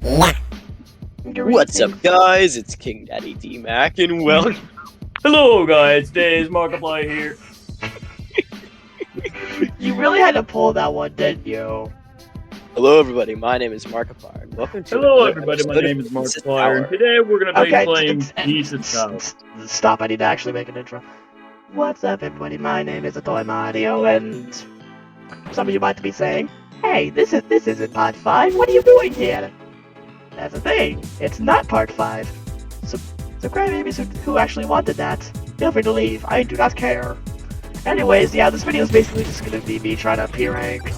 What's up, guys? It's King Daddy D-Mac, and welcome. Hello, guys. Today is Markiplier here. You really had to pull that one, didn't you? Hello, everybody. My name is Markiplier, and welcome to. Hello, everybody. My name is Markiplier, and today we're gonna be playing Pieces House. Stop! I need to actually make an intro. What's up, everybody? My name is Atoy Mario, and some of you might be saying, "Hey, this isn't part 5. What are you doing here?" That's the thing. It's not part 5. So crybabies who actually wanted that, feel free to leave. I do not care. Anyways, yeah, this video is basically just gonna be me trying to P-rank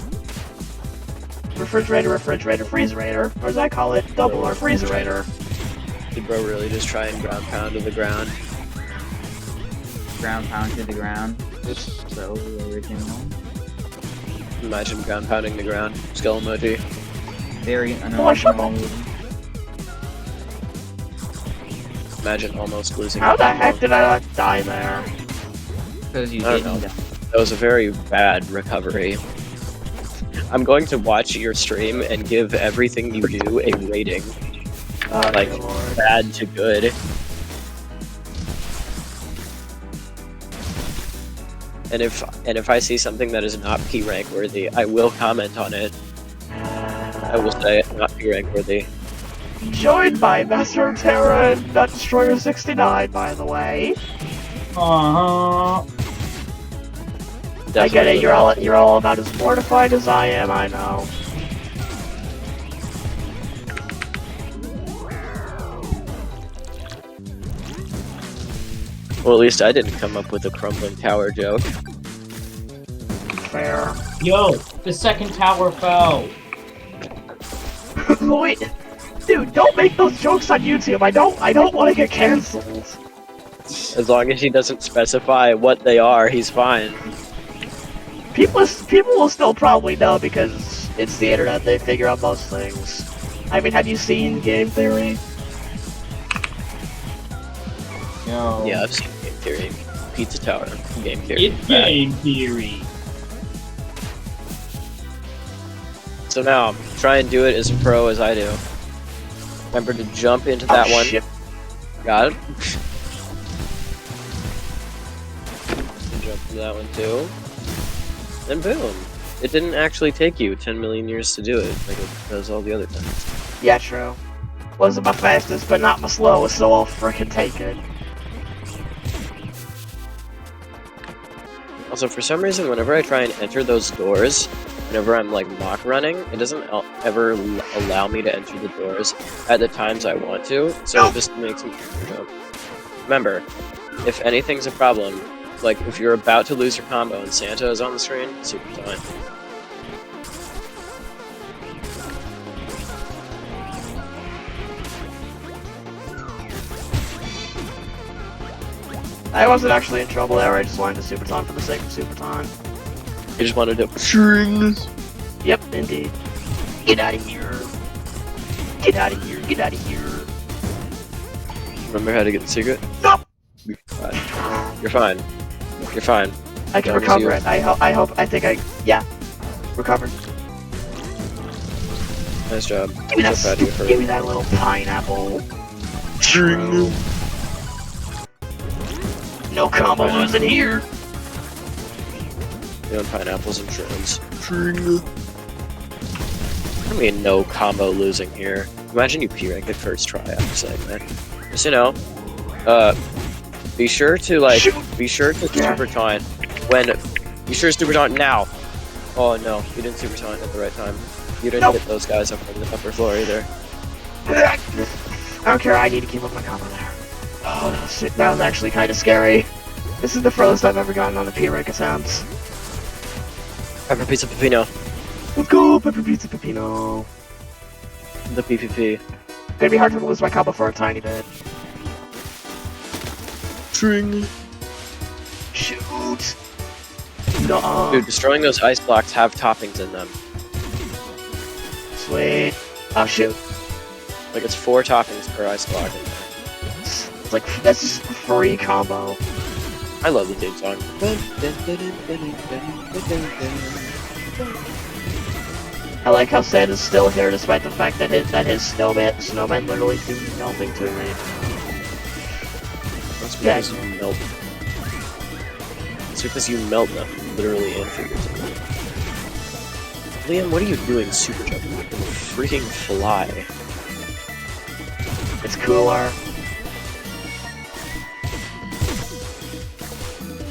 Refrigerator-Refrigerador-Freezerator, or as I call it, double or Freezerator. Did bro really just try and ground pound to the ground? Ground pound to the ground. Just so original. Imagine ground pounding the ground. Skull emoji. Very unoriginal. Imagine almost losing. How the heck did I not die there? Because you I don't didn't. know. That was a very bad recovery. I'm going to watch your stream and give everything you do a rating. Oh, Like, dear Lord. bad to good. And if I see something that is not P-rank worthy, I will comment on it. I will say it's not P-rank worthy. Joined by Master of Terra and Nut Destroyer 69, by the way. I get it. You're all about as mortified as I am. I know. Well, at least I didn't come up with a crumbling tower joke. Fair. Yo, the second tower fell. Wait, dude, don't make those jokes on YouTube. I don't want to get cancelled. As long as he doesn't specify what they are, he's fine. People will still probably know because it's the internet. They figure out most things. I mean, have you seen Game Theory? No. Yeah, I've seen Game Theory. Pizza Tower. Game Theory. It's Game Theory. So now, try and do it as pro as I do. Remember to jump into that one. Shit. Got it? Jump into that one too. Then boom. It didn't actually take you 10 million years to do it, like it does all the other times. Yeah, true. Wasn't my fastest, but not my slowest, so I'll frickin' take it. Also, for some reason, whenever I try and enter those doors, whenever I'm like mock running, it doesn't ever allow me to enter the doors at the times I want to, so it just makes me jump. Remember, if anything's a problem, like if you're about to lose your combo and Santa is on the screen, super time. I wasn't actually in trouble there. I just wanted to super time for the sake of super time. I just wanted to strings. Yep, indeed. Get out of here. Get out of here. Get out of here. Remember how to get the secret? Nope. You're fine. You're fine. I can That was recover you. it. Yeah. Recovered. Nice job. Give me I'm so proud of you for give me that little pineapple. string. No combo losing here. You know, pineapples and shrooms. String. I mean, no combo losing here. Imagine you P-rank it first try after saying that. Just, you know, be sure to, like, be sure to super taunt when, be sure to super taunt now. Oh no, you didn't super taunt at the right time. You didn't hit those guys up on the upper floor either. I don't care, I need to keep up my combo there. Oh shit, that was actually kinda scary. This is the furthest I've ever gotten on the P-rank attempts. Pepper Pizza Pepino. Let's go, Pepper Pizza Pepino. The PPP. Gonna be hard to lose my combo for a tiny bit. String. Shoot! No. Dude, destroying those ice blocks have toppings in them. Sweet. Oh shoot. Like, it's 4 toppings per ice block in there. It's like, that's just a free combo. I love the theme song. I like how Santa's still here despite the fact that his snowmen literally do nothing to me. That's because you melt. It's because you melt them, literally and figuratively. Liam, what are you doing super jumping? You can freaking fly. It's cooler.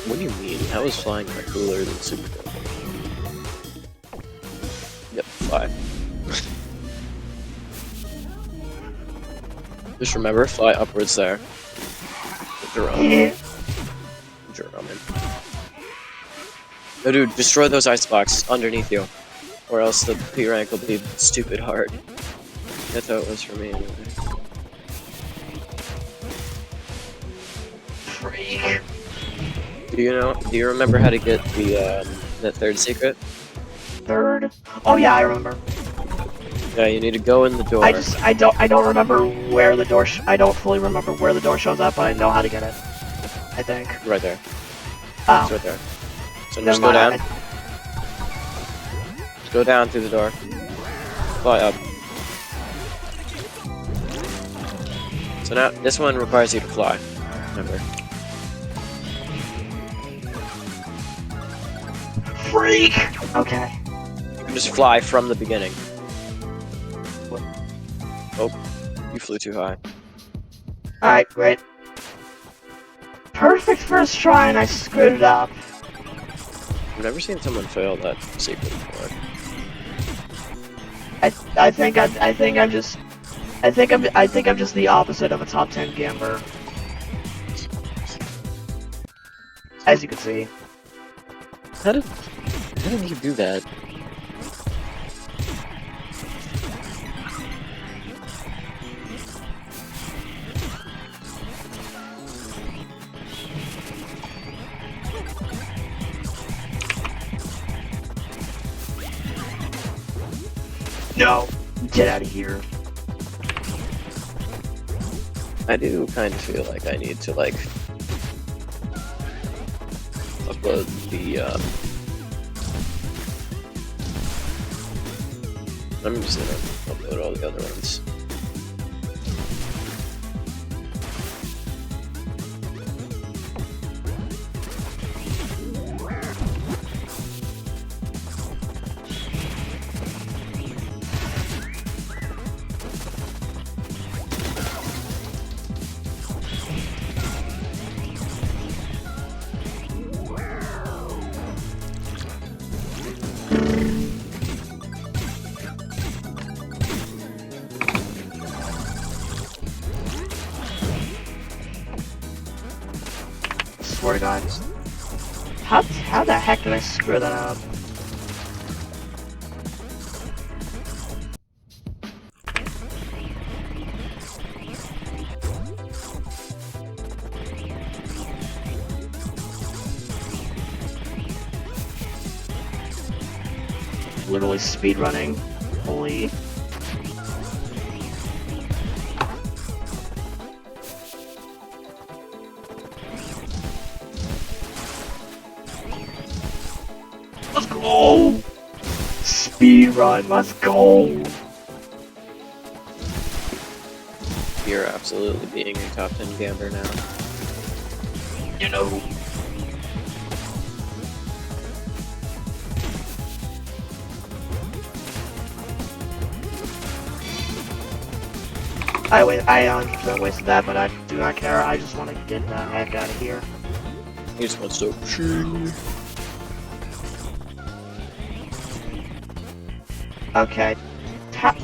What do you mean? How is flying more cooler than super jumping? Yep, fly. Just remember, fly upwards there. Yeah. No, dude, destroy those ice blocks underneath you. Or else the P rank will be stupid hard. That's how it was for me anyway. Freak. Do you remember how to get the third secret? Third? Oh yeah, I remember. Yeah, you need to go in the door. I don't remember where the door I don't fully remember where the door shows up, but I know how to get it. I think. Right there. Oh. It's right there. So Never just go mind, down. Just go down through the door. Fly up. So now, this one requires you to fly. Remember. Freak! Okay. You can just fly from the beginning. Oh, you flew too high. Alright, great. Perfect first try and I screwed it up. I've never seen someone fail that secret before. I think I'm just the opposite of a top 10 gambler. As you can see. How did you do that? No! Get out of here. I do kind of feel like I need to, like, upload the, I'm just gonna upload all the other ones. Swear to God. How the heck did I screw that up? Literally speedrunning. Holy. Let's go! Speedrun, let's go! You're absolutely being a top 10 gambler now. You know. I 100% wasted that, but I do not care. I just want to get the heck out of here. He just wants to ching. Okay. Tap.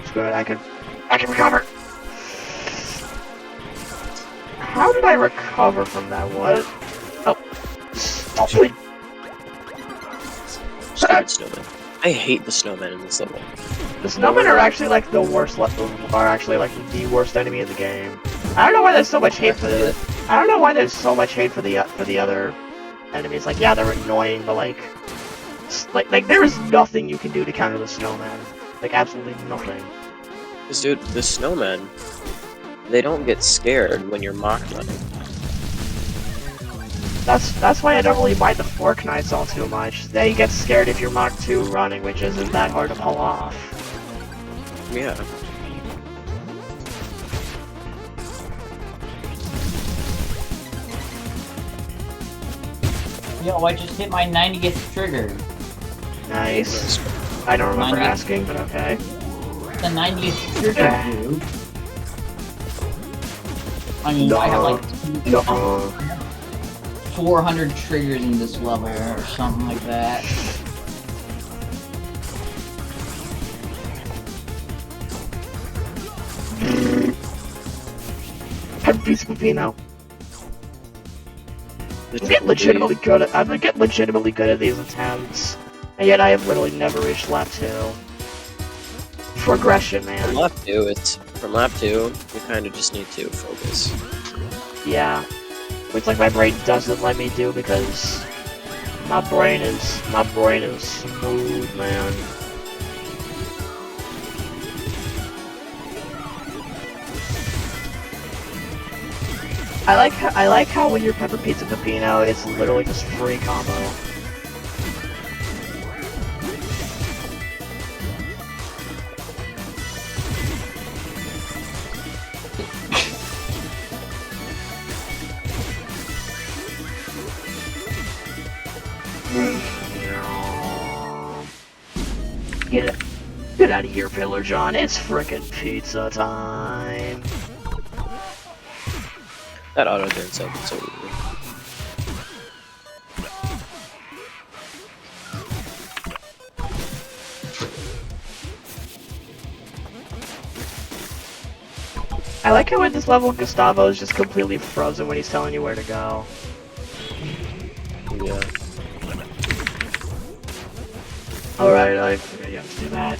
Screw it, I can recover. How did I recover from that? What? Oh. Stop it. Stupid snowmen. I hate the snowmen in this level. The snowmen are actually like the worst, are actually like the worst enemy in the game. I don't know why there's so much hate for the, I don't know why there's so much hate for the other enemies. Like, yeah, they're annoying, but like there is nothing you can do to counter the snowman. Like, absolutely nothing. Because, dude, the snowmen, they don't get scared when you're mock running. That's why I don't really mind the fork knives all too much. They get scared if you're Mach 2 running, which isn't that hard to pull off. Yeah. Yo, I just hit my 90th trigger. Nice. I don't remember 90th. asking, but okay. The 90th trigger, dude. I mean, I have like No. 400 triggers in this level or something like that. Piece of Pepino. I'm getting legitimately good at these attempts, and yet I have literally never reached lap 2. Progression, man. From lap 2, you kind of just need to focus. Yeah. It's like my brain doesn't let me do because my brain is smooth, man. I like how when you're Pepper Pizza Pepino, it's literally just free combo. Get out of here, Pillar John. It's frickin' pizza time. That auto turns up so weird. I like how in this level Gustavo is just completely frozen when he's telling you where to go. Yeah. Alright, I figured you have to do that.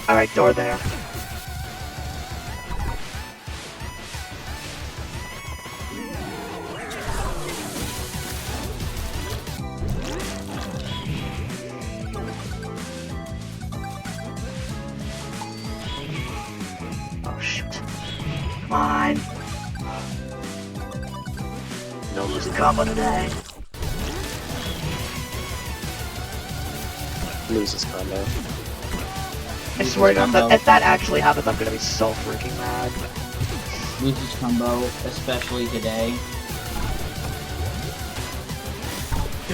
Alright, door there. Oh shoot. Come on. No losing combo today. Loses combo. I swear to God, if that actually happens, I'm gonna be so freaking mad. Loses combo, especially today.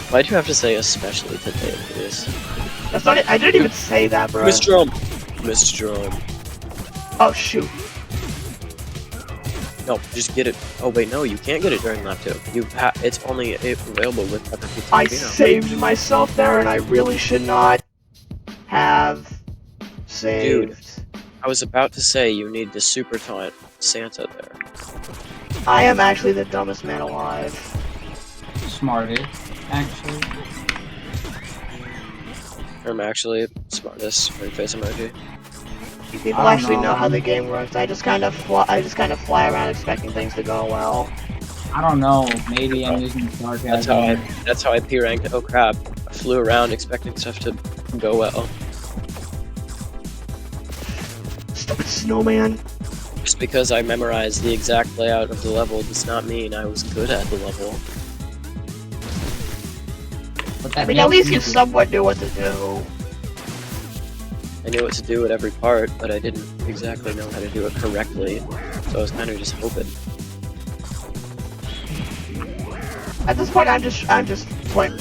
Why'd you have to say especially today, please? That's not it. I didn't even say that, bro. Missed drum! Missed drum. Oh shoot. No, just get it. Oh wait, no, you can't get it during lap 2. It's only available with Pepper Pizza I Pepino. saved myself there, and I really should not have saved. Dude, I was about to say you need to super taunt Santa there. I am actually the dumbest man alive. Smartest, actually. I'm actually smartest ring face emoji. People I don't actually know how know. the game works. I just kind of fly around expecting things to go well. I don't know, maybe I'm using sarcasm. That's how I P ranked. Oh crap! I flew around expecting stuff to go well. Stupid snowman. Just because I memorized the exact layout of the level does not mean I was good at the level. But I that mean, at least you makes me- somewhat knew what to do. I knew what to do at every part, but I didn't exactly know how to do it correctly, so I was kind of just hoping. At this point, I'm just point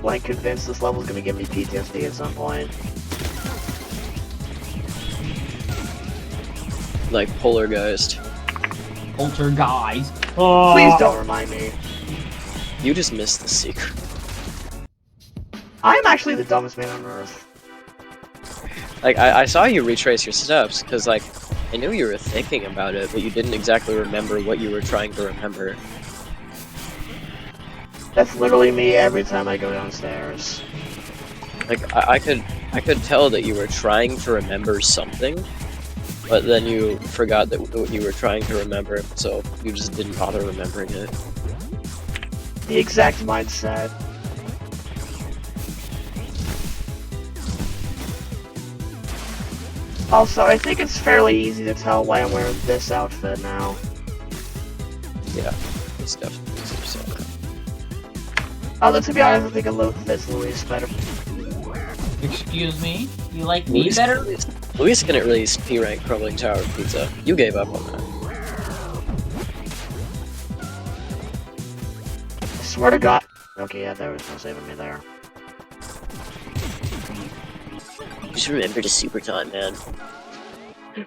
blank convinced this level's gonna give me PTSD at some point. Like Poltergeist. Poltergeist. Please don't remind me. You just missed the secret. I am actually the dumbest man on earth. Like, I saw you retrace your steps, because, like, I knew you were thinking about it, but you didn't exactly remember what you were trying to remember. That's literally me every time I go downstairs. Like, I could tell that you were trying to remember something, but then you forgot that what you were trying to remember, so you just didn't bother remembering it. The exact mindset. Also, I think it's fairly easy to tell why I'm wearing this outfit now. Yeah, it's definitely so. Although, to be honest, I think it fits Luis better. Excuse me? You like me better? Luis can at least P-rank Crumbling Tower Pizza. You gave up on that. I swear to God. Okay, yeah, there was no saving me there. Just remember to super taunt, man.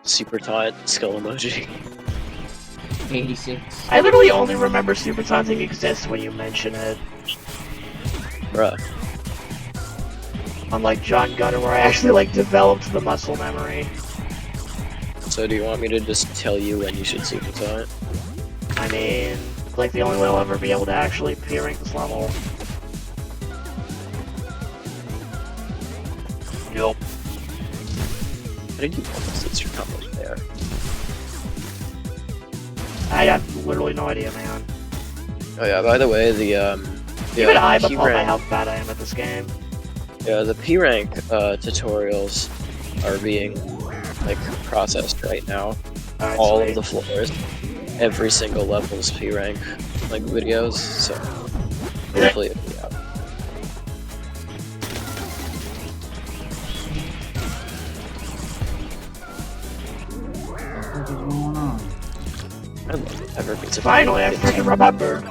Super taunt, skull emoji. 86. I literally only remember super taunting exists when you mention it. Bruh. Unlike John Gunner, where I actually, like, developed the muscle memory. So do you want me to just tell you when you should super taunt? I mean, like, the only way I'll ever be able to actually P-rank this level. Nope. How did you almost hit your combo there? I have literally no idea, man. Oh yeah, by the way, the Even I P before my rank, how bad I am at this game. yeah, the P rank tutorials are being like processed right now. Alright, All sweet. of the floors, every single level's P rank like videos. So hopefully it'll be out. What is going on? I love it. Ever pizza. Finally, I freaking remember.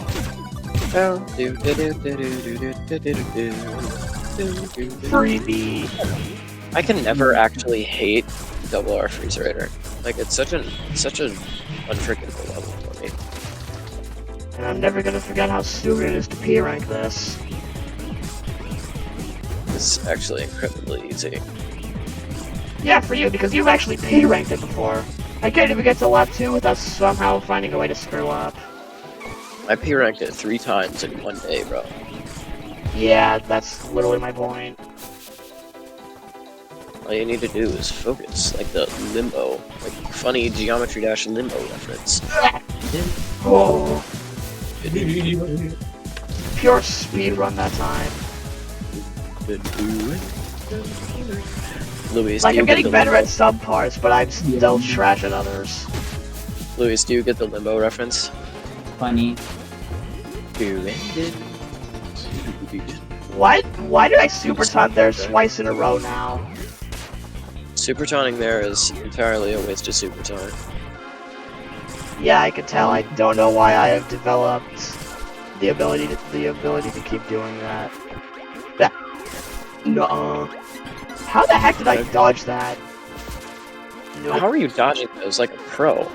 Freebie. I can never actually hate double R Freezerator. Like it's such an unforgivable level for me. And I'm never gonna forget how stupid it is to P-rank this. It's actually incredibly easy. Yeah, for you, because you've actually P-ranked it before. I can't even get to lap 2 without somehow finding a way to screw up. I P ranked it 3 times in one day, bro. Yeah, that's literally my point. All you need to do is focus, like the limbo, like funny Geometry Dash limbo reference. Oh. Pure speedrun that time. Luis, Like, do you I'm get getting the better limbo? at some parts, but I'm still trash at others. Luis, do you get the limbo reference? Funny. Why did I super taunt there twice in a row now? Super taunting there is entirely a waste of super taunt. Yeah, I can tell. I don't know why I have developed the ability to keep doing that. Nuh-uh. How the heck did I dodge that? Nope. How are you dodging those like a pro?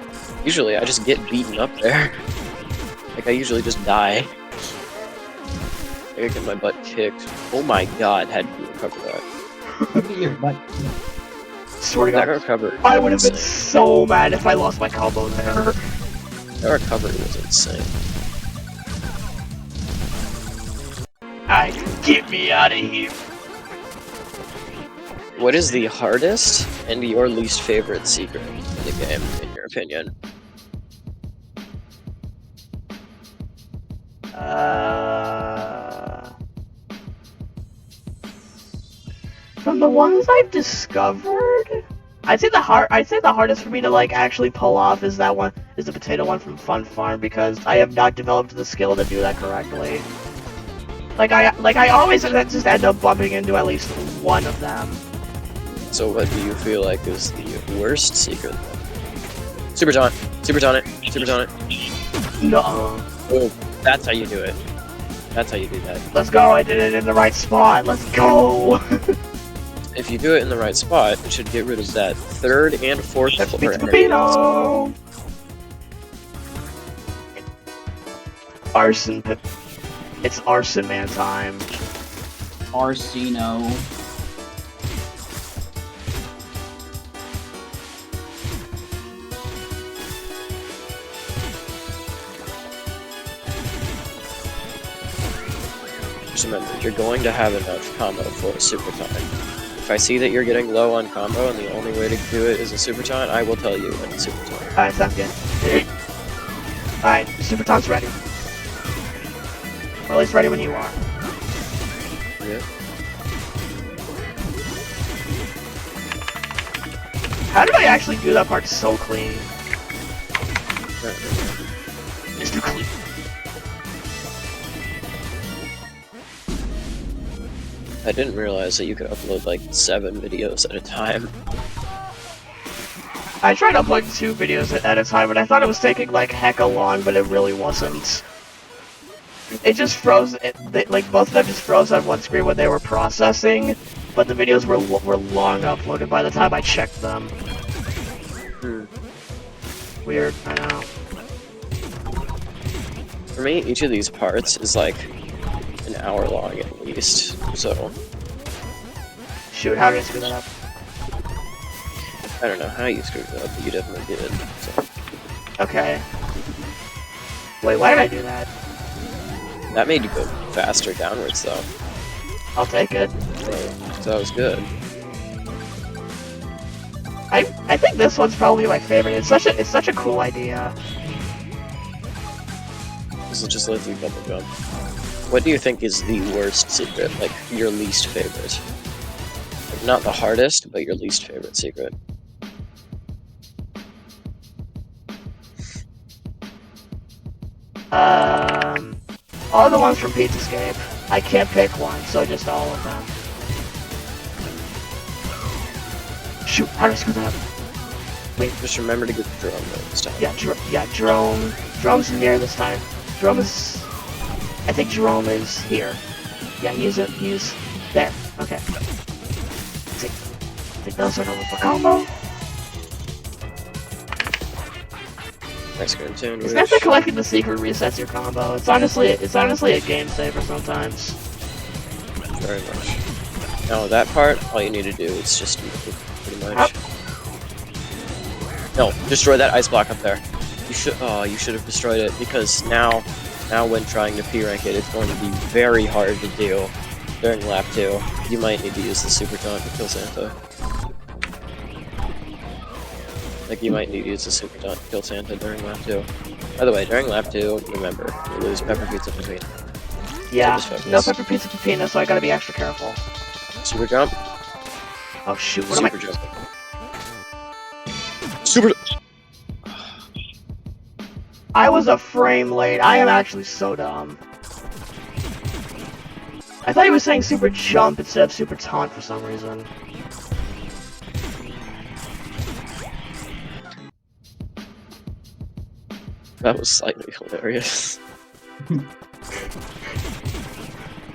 Usually I just get beaten up there. Like I usually just die. I get my butt kicked. Oh my god, had to recover that. Look at your butt. Swear to That God, recovery. I would have been so mad if I lost my combo there. That recovery was insane. Alright, get me out of here. What is the hardest and your least favorite secret in the game, in your opinion? From the ones I've discovered, I'd say the hardest for me to like actually pull off is the potato one from Fun Farm, because I have not developed the skill to do that correctly. I always just end up bumping into at least one of them. So what do you feel like is the worst secret? Super taunt! Super taunt it! Super taunt it! No. Oh, that's how you do it. That's how you do that. Let's go, I did it in the right spot, let's go! If you do it in the right spot, it should get rid of that third and fourth floor enemy. Pepino! Arson Pip. It's Arson Man time. Arsino. Just remember, you're going to have enough combo for a super taunt. If I see that you're getting low on combo and the only way to do it is a super taunt, I will tell you when it's super taunt. Alright, sounds good. Alright, Super Taunt's ready. Or at least ready when you are. Yeah. How did I actually do that part so clean? Mr. Clean. I didn't realize that you could upload like 7 videos at a time. I tried uploading 2 videos at a time, and I thought it was taking like hecka long, but it really wasn't. It just froze. Like both of them just froze on one screen when they were processing, but the videos were long uploaded by the time I checked them. Weird. I know. For me, each of these parts is like an hour long at least. So Shoot, how did I screw that up? I don't know how you screwed it up, but you definitely did. So Okay. Wait, why did I do that? that made you go faster downwards, though. I'll take it. So that was good. I think this one's probably my favorite. It's such a cool idea. This will just let you double jump. What do you think is the worst secret? Like your least favorite? Like, not the hardest, but your least favorite secret. All the ones from Pizza Escape. I can't pick one, so just all of them. Shoot, how did I screw that up? Wait. Just remember to get the drone though this time. Yeah, Jerome. Jerome's in here this time. Jerome is... I think Jerome is here. Yeah, he's there. Okay. I think those are the combo. Nice cartoon. It's after collecting the secret resets your combo. It's honestly a game saver sometimes. Very much. No, that part, all you need to do is just move, pretty much. No, destroy that ice block up there. You should have destroyed it, because now when trying to P-rank it, it's going to be very hard to do during lap 2. You might need to use the super taunt to kill Santa. Like, you might need to use the super taunt to kill Santa during lap 2. By the way, during lap 2, remember, you lose Pepper Pizza between. Yeah, So no Pepper Pizza Pepino, so I gotta be extra careful. Super jump. Oh shoot, what Super am jump. Super. I was a frame late. I am actually so dumb. I thought he was saying super jump instead of super taunt for some reason. That was slightly hilarious.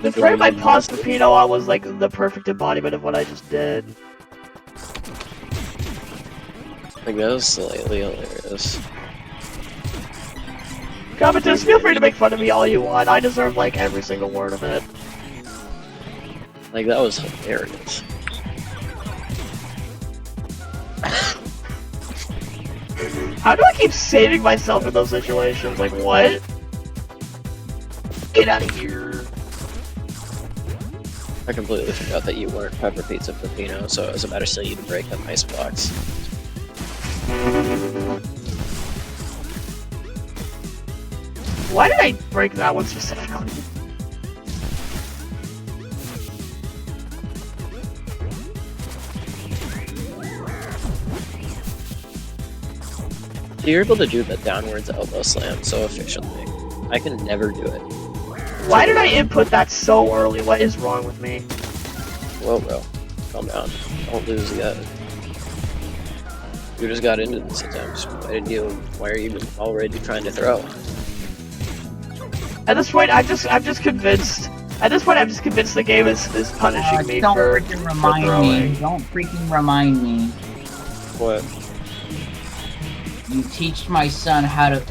The frame I paused Pepino on was like the perfect embodiment of what I just did. Like, that was slightly hilarious. Commenters, feel free to make fun of me all you want. I deserve like every single word of it. Like, that was hilarious. How do I keep saving myself in those situations? Like, what? Get out of here. I completely forgot that you weren't Pepper Pizza Pepino, so I was about to say you to break them ice blocks. Why did I break that one specifically? You're able to do the downwards elbow slam so efficiently. I can never do it. Why did I input that so early? What is wrong with me? Whoa, bro. Calm down. Don't lose yet. You just got into this attempt. Why are you even already trying to throw? At this point, I'm just convinced. At this point, I'm just convinced the game is punishing me don't for freaking remind throwing. me. Don't freaking remind me. What? You teach my son how to.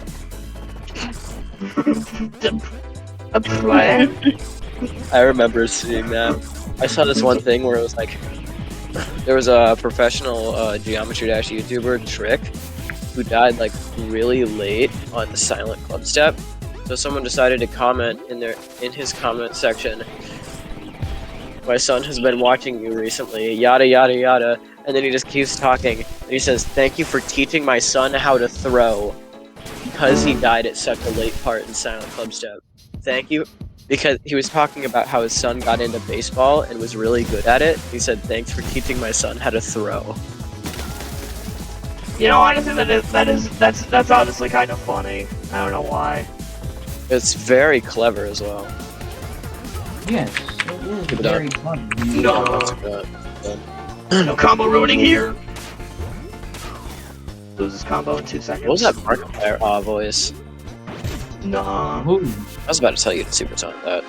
I remember seeing that. I saw this one thing where it was like, there was a professional Geometry Dash YouTuber, Trick, who died like really late on the silent club step. So someone decided to comment in his comment section, "My son has been watching you recently, yada yada yada," and then he just keeps talking. And he says, "Thank you for teaching my son how to throw, because he died at such a late part in silent club step. Thank you." Because he was talking about how his son got into baseball and was really good at it. He said, "Thanks for teaching my son how to throw." You know, honestly, that's honestly kind of funny. I don't know why. It's very clever as well. Yes, it is Keep it very up. fun. No combo ruining here. Loses combo in 2 seconds. What was that Markiplier voice? Nah. Ooh, I was about to tell you to super taunt that.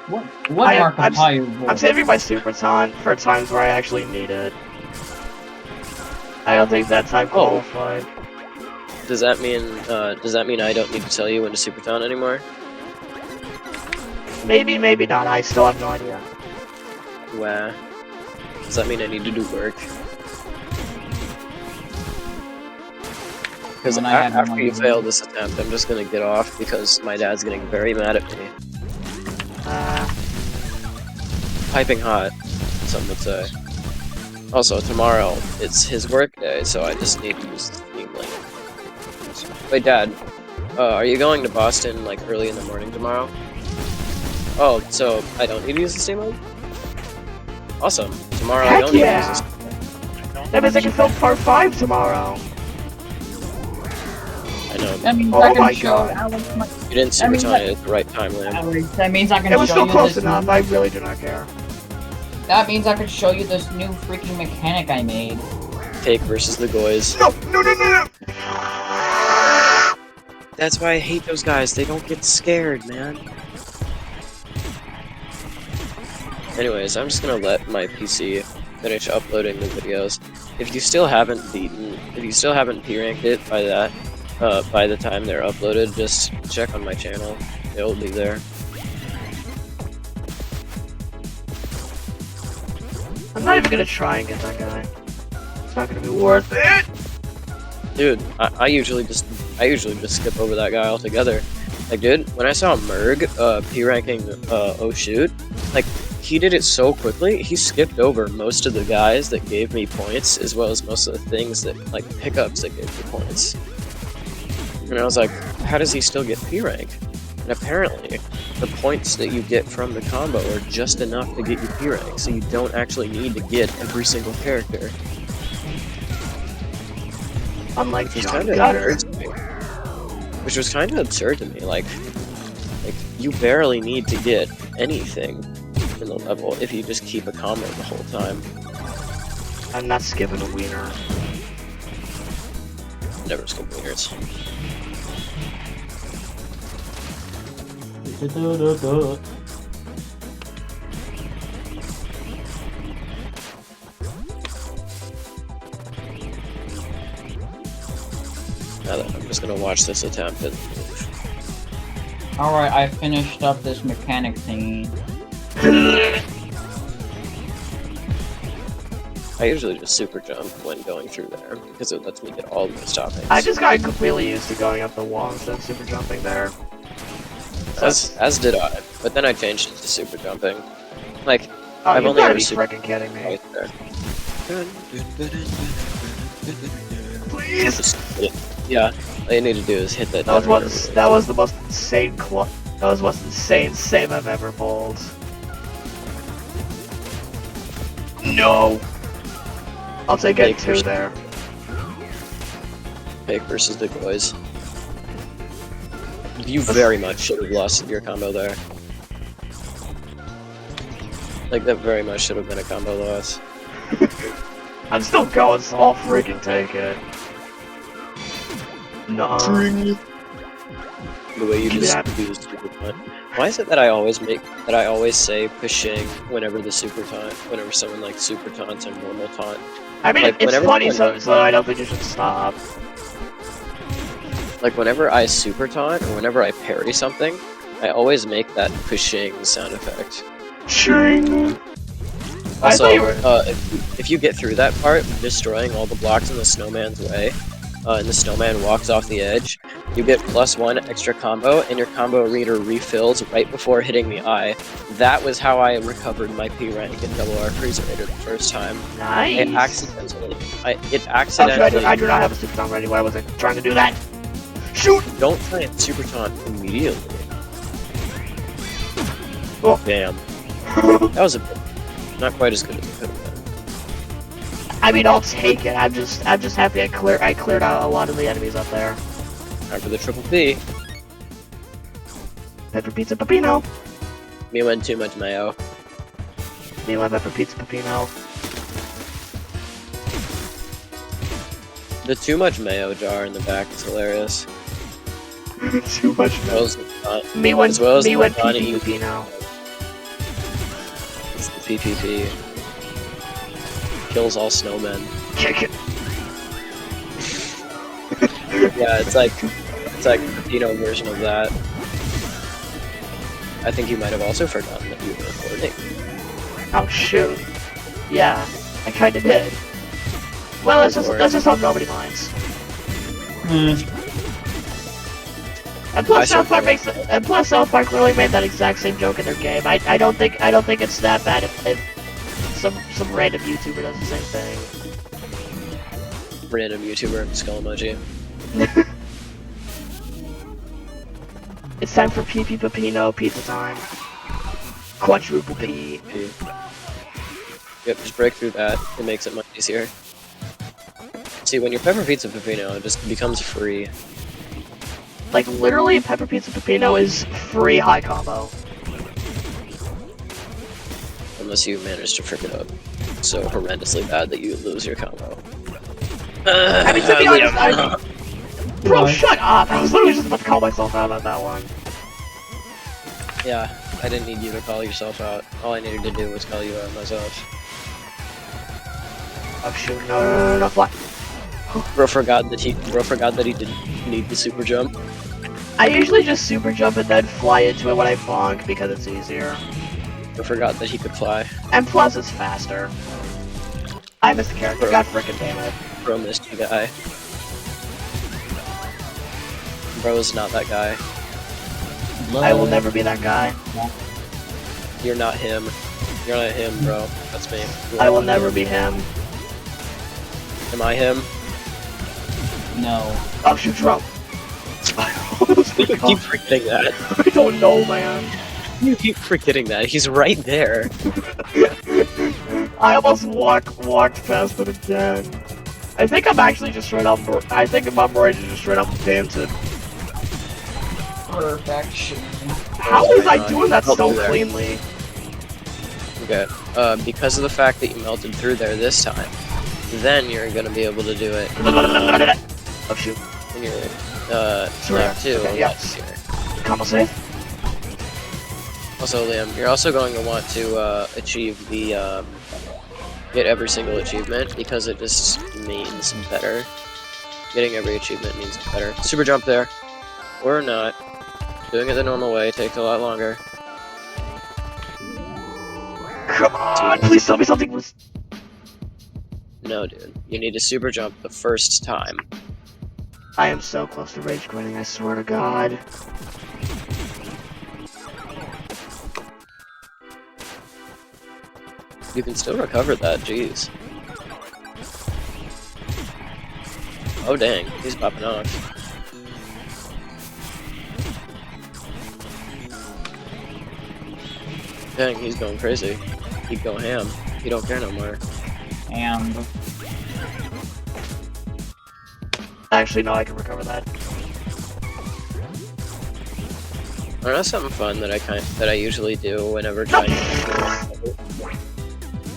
what I'm Markiplier voice? saving my super taunt for times where I actually need it. I don't think that time qualified. Does that mean I don't need to tell you when to super taunt anymore? Maybe, maybe not. I still have no idea. Wow. Does that mean I need to do work? Because When I had after one you of fail those. this attempt, I'm just gonna get off because my dad's getting very mad at me. Piping hot, some would say. Also, tomorrow, it's his work day, so I just need to use the Steam link. Wait, Dad, are you going to Boston, like, early in the morning tomorrow? Oh, so I don't need to use the Steam link? Awesome. Tomorrow I Heck don't need to yeah. use the Steam link. That means I can film part 5 tomorrow. I know. That means Oh I can my show God. Alex my. You didn't super means taunt that- it at the right time, Lamb. Alex, that means I can It was show still you close this. enough. I really do not care. That means I can show you this new freaking mechanic I made. Fake versus the Goys. No, no, no, no, no. That's why I hate those guys. They don't get scared, man. Anyways, I'm just gonna let my PC finish uploading the videos. If you still haven't P-ranked it by the time they're uploaded, just check on my channel. It'll be there. I'm not even gonna try and get that guy. It's not gonna be worth it. Dude, I usually just skip over that guy altogether. Like, dude, when I saw Merg P-ranking Oh Shoot, like, he did it so quickly, he skipped over most of the guys that gave me points, as well as most of the things that, like, pickups that gave me points. And I was like, how does he still get P-rank? And apparently, the points that you get from the combo are just enough to get you P-rank, so you don't actually need to get every single character. Unlike Which was John kind of Gutter. absurd to me. Which was kind of absurd to me. Like you barely need to get anything in the level if you just keep a combo the whole time. I'm not skipping a wiener. Never skip winners. Now that I'm just gonna watch this attempt and move. Alright, I finished up this mechanic thingy. I usually just super jump when going through there because it lets me get all of the stoppings. I just got completely used to going up the wall instead of super jumping there. As did I, but then I changed it to super jumping. Like, Oh, I've you only gotta ever be super freaking kidding me. right there. Please! Yeah, all you need to do is hit that. That detonator was really that was the most insane that was the most insane save I've ever pulled. No! I'll take it two there. Fake versus the boys. You very much should have lost your combo there. Like, that very much should have been a combo loss. I'm still going, so I'll freaking take it. No. The way you Give just that. do the super taunt. Why is it that I always say pushing whenever someone like super taunts or normal taunt? I mean, Like, it's whenever funny, someone- so I don't think you should stop. Like, whenever I super taunt or whenever I parry something, I always make that pushing sound effect. Ching! I Also, thought you were... if you get through that part, destroying all the blocks in the snowman's way, and the snowman walks off the edge, you get +1 extra combo, and your combo reader refills right before hitting the eye. That was how I recovered my P rank in Refrigerator-Refrigerador the first time. Nice! It accidentally. Oh, shit, I do not have a super taunt ready. Why was I trying to do that? Shoot! Don't try and super taunt immediately. Oh. Damn. That was a bit. Not quite as good as it could have been. I mean, I'll take it. I'm just happy I cleared out a lot of the enemies up there. Time for the triple P. Pepper pizza pepino. Me went too much mayo. Me love pepper pizza pepino. The too much mayo jar in the back is hilarious. Too much. As well as the Me went as well as me the went Bonnie pee pepino. It's the PPP. Kills all snowmen. Kick it. Yeah, it's like a Pepino version of that. I think you might have also forgotten that you were recording. Oh shoot. Yeah, I kinda did. Well, let's just hope nobody minds. And plus, South Park literally made that exact same joke in their game. I don't think it's that bad if some random YouTuber does the same thing. Random YouTuber, skull emoji. It's time for PP Pepino pizza time. Quadruple P. Yep, just break through that. It makes it much easier. See, when you're Pepper Pizza Pepino, it just becomes free. Like, literally, Pepper Pizza Pepino is free high combo. Unless you manage to frick it up so horrendously bad that you lose your combo. I mean, to be honest, bro, shut up! I was literally just about to call myself out on that one. Yeah, I didn't need you to call yourself out. All I needed to do was call you out myself. Oh shoot, no, fly. Bro forgot that he didn't need the super jump. I usually just super jump and then fly into it when I bonk because it's easier. Bro forgot that he could fly. And plus it's faster. I missed the character, god frickin' damn it. Bro missed the guy. Bro is not that guy. I will never be that guy. You're not him. You're not him, bro. That's me. I will never be him. Am I him? No. Oh shoot, drop. You keep forgetting that. I don't know, man. You keep forgetting that. He's right there. I almost walked past it again. I think I'm actually just straight up. I think I'm ready to just straight up dancing. Perfection. How was I doing that so there. cleanly? Okay. Because of the fact that you melted through there this time, then you're gonna be able to do it Oh shoot. when you're Sure. left too. Okay, yeah. Combo save. Also, Liam, you're also going to want to achieve the get every single achievement because it just means better. Getting every achievement means better. Super jump there, or not. Doing it the normal way takes a lot longer. Come on, please tell me something was. No, dude. You need to super jump the first time. I am so close to rage quitting, I swear to God. You can still recover that, jeez. Oh dang, he's popping off. Dang, he's going crazy. Keep going ham. He don't care no more. And Actually, no, I can recover that. Oh, that's something fun that I usually do whenever trying to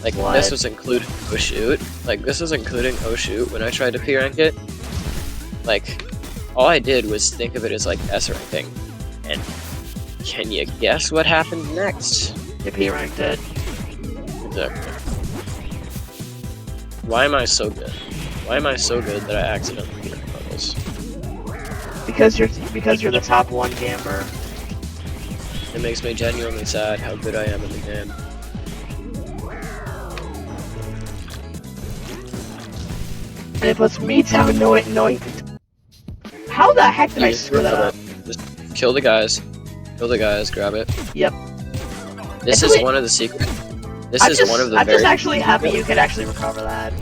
like What? this was including oh shoot. Like this was including oh shoot when I tried to P rank it. Like all I did was think of it as like S ranking. And can you guess what happened next? If he ranked it. Exactly. Why am I so good? Why am I so good that I accidentally P rank levels? Because you're the top one gamer. It makes me genuinely sad how good I am in the game. And it puts me down knowing. How the heck did I Just screw that up? Just kill the guys. Kill the guys, grab it. Yep. This Actually- is one of the secrets. This is one of the I'm very just actually happy you can actually recover that.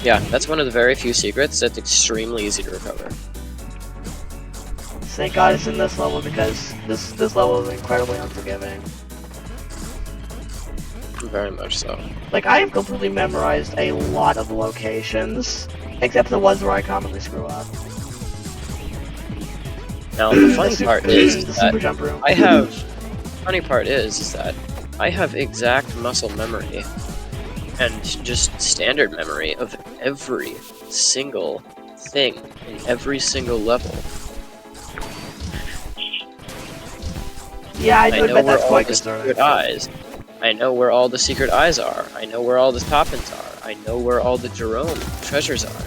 yeah, that's one of the very few secrets that's extremely easy to recover. Thank God it's in this level because this level is incredibly unforgiving. Very much so. Like, I have completely memorized a lot of locations, except the ones where I commonly screw up. Now, the funny part is the that super jump room. funny part is that I have exact muscle memory and just standard memory of every single thing in every single level. Yeah, I I do know admit where that's all quite the concerning. secret eyes. I know where all the secret eyes are. I know where all the toppins are. I know where all the Jerome treasures are.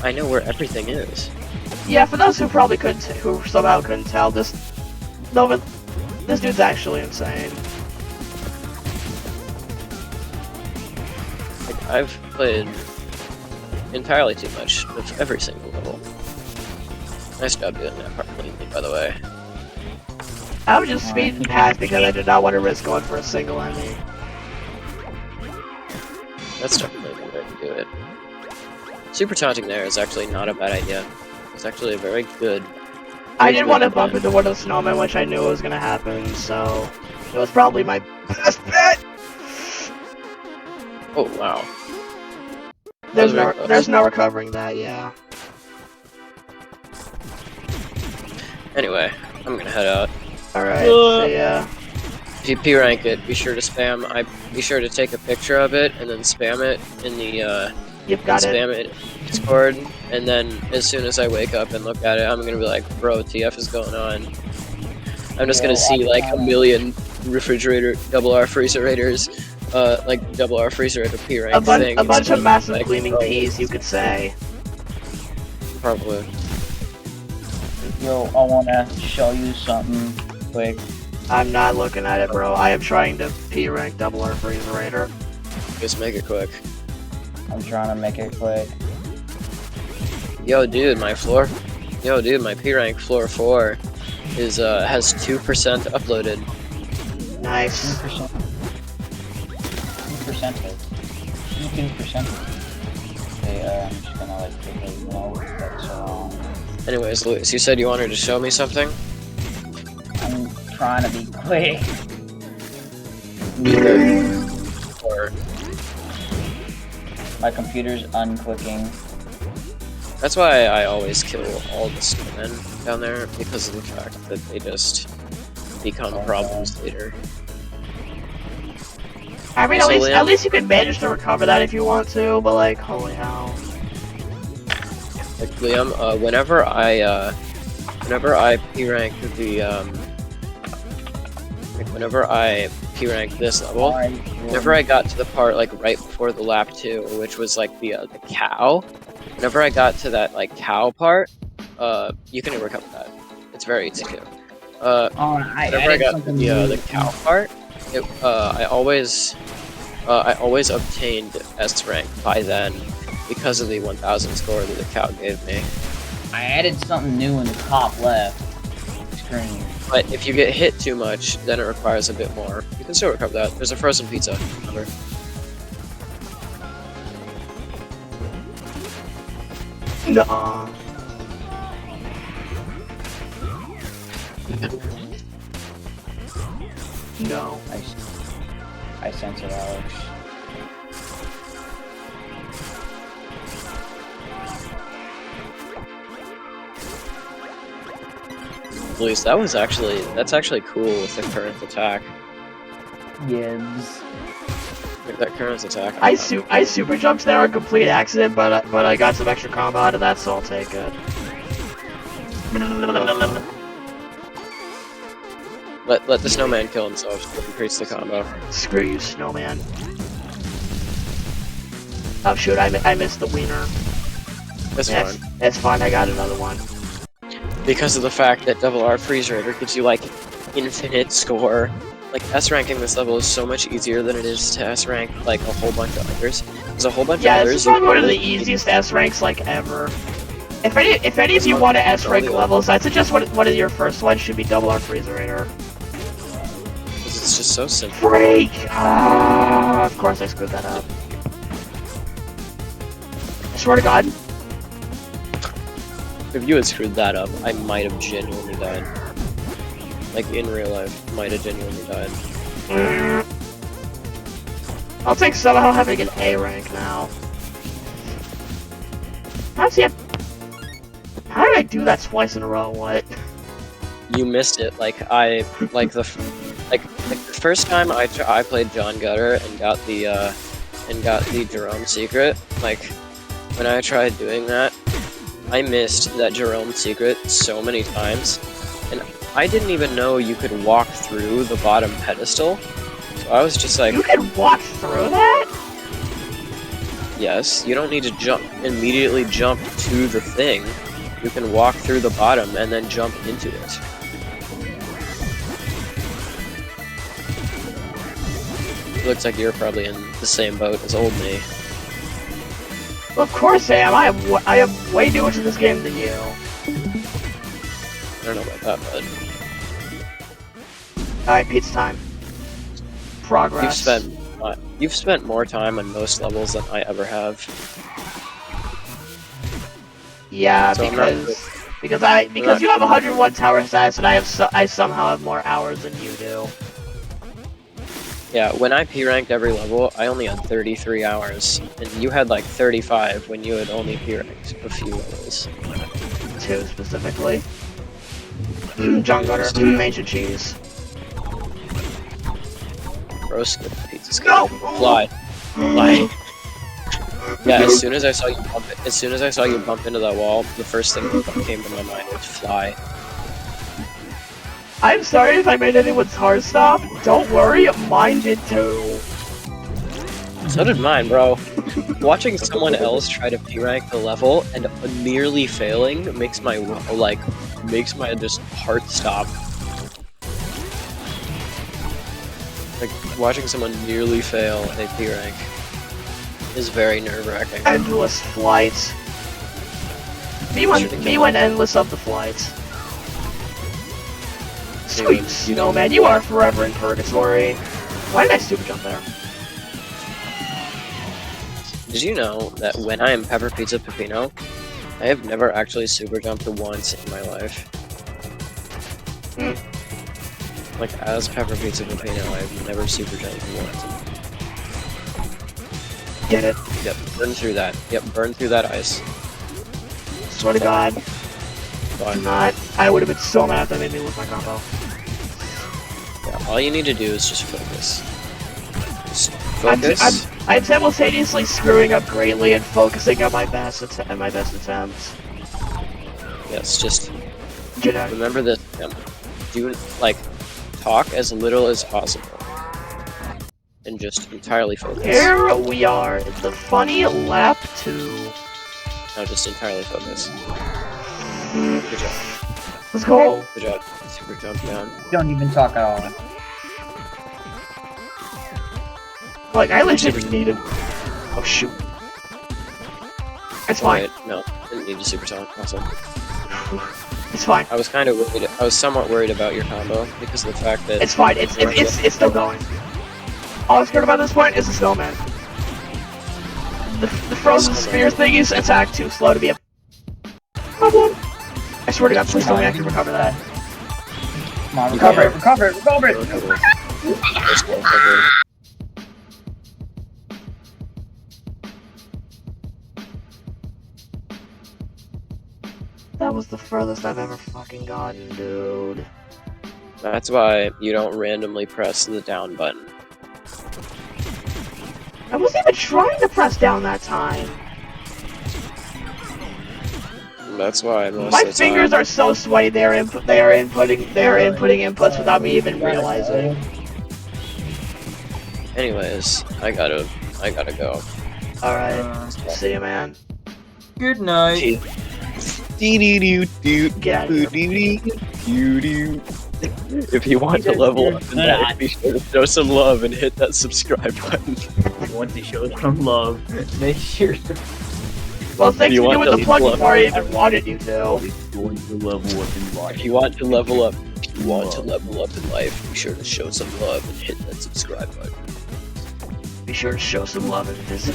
I know where everything is. Yeah, for those who probably couldn't, who somehow couldn't tell, this dude's actually insane. Like, I've played entirely too much of every single level. Nice job doing that part cleanly, by the way. I was just speeding past because I did not want to risk going for a single enemy. That's definitely the way to do it. Super taunting there is actually not a bad idea. It's actually a very good... I didn't want to bump into one of the snowmen, which I knew was going to happen, so it was probably my best bet. Oh, wow. There's no recovering that, yeah. Anyway, I'm gonna head out. Alright, see ya. If you P-rank it, be sure to spam. Be sure to take a picture of it and then spam it in the You've got it. spam it in Discord. And then as soon as I wake up and look at it, I'm gonna be like, "Bro, TF is going on." I'm just gonna see like a million refrigerator double R freezerators, like double R freezerator P-rank things. A bunch of massive like, gleaming peas, you could say. Probably. Yo, I wanna show you something quick. I'm not looking at it, bro. I am trying to P-rank double R Freezerator. Just make it quick. I'm trying to make it quick. Yo, dude, my P-rank floor 4 is has 2% uploaded. Nice. 2%. 2%. Okay, I'm just gonna like quickly know that's so long. Anyways, Luis, you said you wanted to show me something? I'm trying to be quick. Or My computer's unclicking. that's why I always kill all the snowmen down there, because of the fact that they just become problems later. I mean, So, at least you can manage to recover that if you want to, but like, holy hell. Like Liam, whenever I P-rank the whenever I P-rank this level, whenever I got to the part like right before the lap 2, which was like the cow, whenever I got to that like cow part, you can recover that. It's very easy to. Whenever I got to the cow part, I always obtained S rank by then because of the 1000 score that the cow gave me. I added something new in the top left screen. But if you get hit too much, then it requires a bit more. You can still recover that. There's a frozen pizza, remember? Nuh-uh. No. I sense it, Alex. Luis, that's actually cool with the current attack. Yes. Like that current attack. I super jumped there on complete accident, but I got some extra combo out of that, so I'll take it. Let the snowman kill himself to increase the combo. Screw you, snowman. Oh shoot, I missed the wiener. That's fine. It's fine, I got another one. Because of the fact that double R Freezerator gives you like infinite score. Like S ranking this level is so much easier than it is to S rank like a whole bunch of others. There's a whole bunch of Yeah, others. this is probably one of the easiest S ranks like ever. If any of you want to S rank levels, I suggest one of your first ones should be double R Freezerator. It's just so simple. Freak! Ah, of course I screwed that up. I swear to God. If you had screwed that up, I might have genuinely died. Like in real life, might have genuinely died. I'll take somehow having an A rank now. How did I do that twice in a row? What? You missed it. Like the first time I played John Gutter and got the Jerome secret. Like when I tried doing that, I missed that Jerome secret so many times, and I didn't even know you could walk through the bottom pedestal. So I was just like, You can walk through that? yes, you don't need to immediately jump to the thing. You can walk through the bottom and then jump into it. Looks like you're probably in the same boat as old me. Of course I am. I am way newer to this game than you. I don't know about that, but Alright, pizza time. Progress. you've spent more time on most levels than I ever have. Yeah, So because you have 101 tower stats and I somehow have more hours than you do. Yeah, when I P-ranked every level, I only had 33 hours, and you had like 35 when you had only P-ranked a few levels. 2 specifically. John Gutter, ancient cheese. Roast the pizza's No! Fly. Fly. Yeah, as soon as I saw you bump into that wall, the first thing that came to my mind was fly. I'm sorry if I made anyone's heart stop. Don't worry, mine did too. So did mine, bro. Watching someone else try to P-rank the level and nearly failing makes my just heart stop. Like watching someone nearly fail a P-rank is very nerve-wracking. Endless flights. Me went endless of the flights. Sweet snowman, you are forever in purgatory. Why did I super jump there? Did you know that when I am Pepper Pizza Peppino, I have never actually super jumped once in my life? Like, as Pepper Pizza Peppino, I have never super jumped once. Get it? Yep, burn through that. Yep, burn through that ice. Swear to God. Fine. Not. I would have been so mad if that made me lose my combo. Yeah, all you need to do is just focus. Just focus. I'm simultaneously screwing up greatly and focusing on my best attempts. Yes, just You know, remember this. Do, like, talk as little as possible. And just entirely focus. here we are in the funny lap 2. No, just entirely focus. Good job. Let's go. Good job. Super jump down. Don't even talk at all. Like, I legit needed. Oh, shoot. It's fine. Wait, no, didn't need to super talk. Awesome. It's fine. I was kind of worried. I was somewhat worried about your combo because of the fact that It's fine. It's still going. All I'm scared about at this point is the snowman. The frozen sphere thingies attack too slow to be a problem. I swear to God, please don't have to recover that. Come on, recover it, recover it, recover it! That was the furthest I've ever fucking gotten, dude. That's why you don't randomly press the down button. I wasn't even trying to press down that time. That's why most My of the fingers time, are so sweaty. They are inputting inputs without me even realizing. Anyways, I gotta go. All right, see you, man. Good night. Get out of here. If you want to level up in that, be sure to show some love and hit that subscribe button. You want to show some love. Make sure to Well, thanks You for want doing the to plugging level part I even wanted you to. Going to level up in life. If you want to level up in life, be sure to show some love and hit that subscribe button. Be sure to show some love and visit.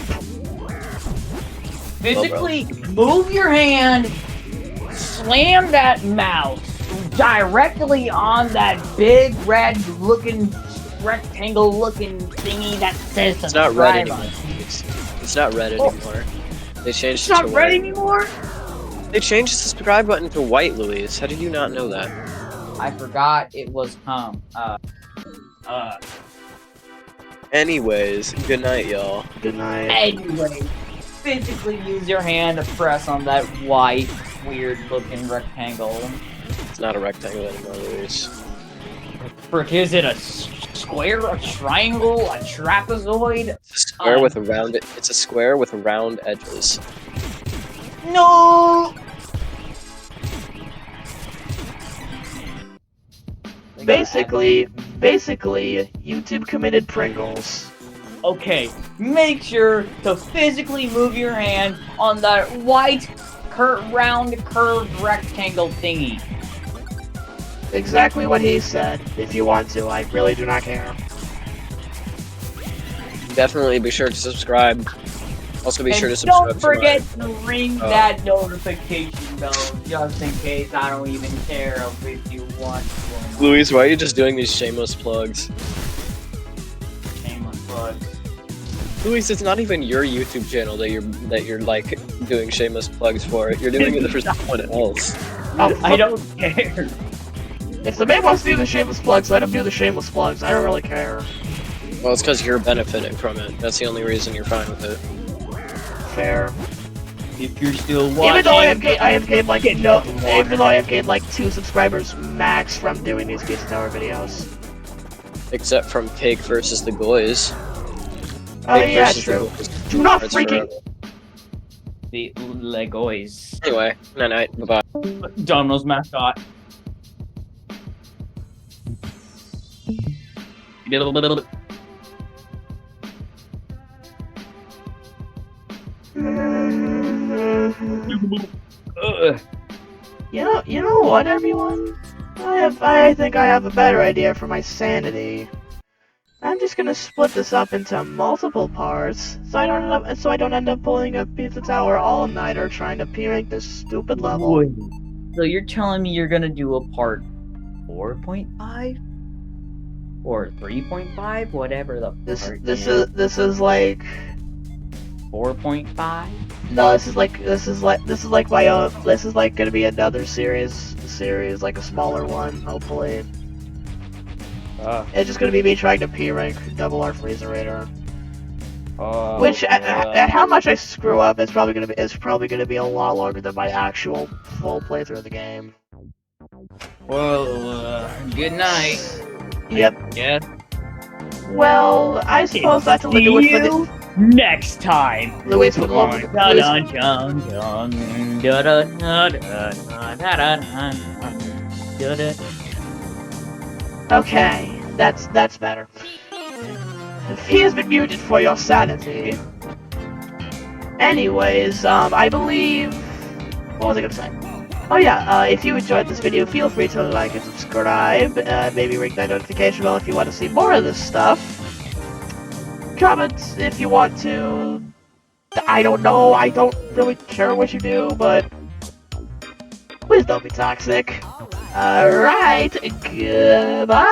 Physically move your hand, slam that mouse directly on that big red looking rectangle-looking thingy that says It's not red subscribe on anymore. it. It's not red anymore. They changed It's it not to red white. anymore? They changed the subscribe button to white, Luis. How did you not know that? I forgot it was Anyways, good night, y'all. Good night. Anyway, physically use your hand to press on that white, weird-looking rectangle. It's not a rectangle anymore, Luis. Frick, is it a square, a triangle, a trapezoid? It's a square with a round. It's a square with round edges. No! Basically, YouTube committed Pringles. Okay, make sure to physically move your hand on that white, round, curved rectangle thingy. Exactly what he said. If you want to, I really do not care. Definitely be sure to subscribe. Also be And sure to subscribe. don't forget to to ring that notification bell, just in case I don't even care if you want to. Luis, why are you just doing these shameless plugs? Shameless plug. Luis, it's not even your YouTube channel that you're like doing shameless plugs for. You're doing it for someone else. I don't care. If the man wants to do the shameless plugs, let him do the shameless plugs. I don't really care. Well, it's because you're benefiting from it. That's the only reason you're fine with it. Fair. If you're still watching, Even though I have gained like 2 subscribers max from doing these Pizza Tower videos. Except from Cake versus the Goys. Oh Cake yeah, versus true. the Goys. Do not That's freaking. forever. the Legos. Anyway, night night. Bye bye. Domino's mascot. You know what, everyone? I think I have a better idea for my sanity. I'm just gonna split this up into multiple parts, so I don't end up pulling a Pizza Tower all night or trying to peer this stupid level. Wait. So you're telling me you're gonna do a part 4.5 or 3.5, whatever the part This is like 4.5. no, this is like gonna be another series like a smaller one, hopefully. It's just gonna be me trying to P-rank double R Freezerator. Which at how much I screw up, it's probably gonna be a lot longer than my actual full playthrough of the game. Well, good night. Yep. Yeah. Well, I suppose that's only do it for the next time. Luis would love Okay, that's better. He has been muted for your sanity. Anyways, I believe... What was I gonna say? Oh yeah, if you enjoyed this video, feel free to like and subscribe. Maybe ring that notification bell if you want to see more of this stuff. Comment if you want to. I don't know, I don't really care what you do, but... Please don't be toxic. Alright, goodbye!